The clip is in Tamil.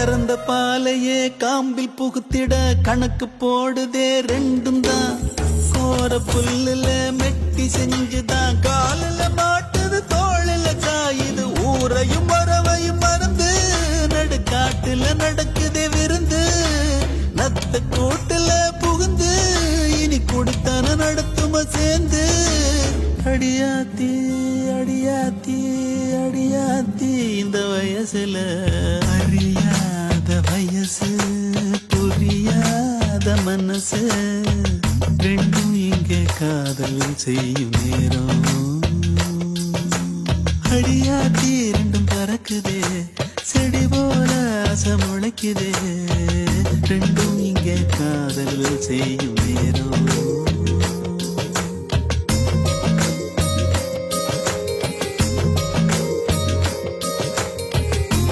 கறந்த பாலையே காம்பில் புகுத்திட கணக்கு போடுதே ரெண்டும் தான். கோர புல்லுல மெட்டி செஞ்சுதான் காலில மாட்டுது தோளில காயுது. ஊரையும் வரவையும் மறந்து நடுக்காட்டுல நடக்குதே விருந்து. நத்த கூட்டுல புகுந்து இனி குடித்தான நடத்தும சேர்ந்து. அடியாத்தி அடியாத்தி அடியாத்தி இந்த வயசுல அறியாத வயசு புரியாத மனசு ரெண்டும் இங்கே காதல் செய்யும் நேரம். அடியாத்தி ரெண்டும் பறக்குதே செடி போல ஆசை முளைக்குதே ரெண்டும் இங்கே காதல் செய்யும் நேரம்.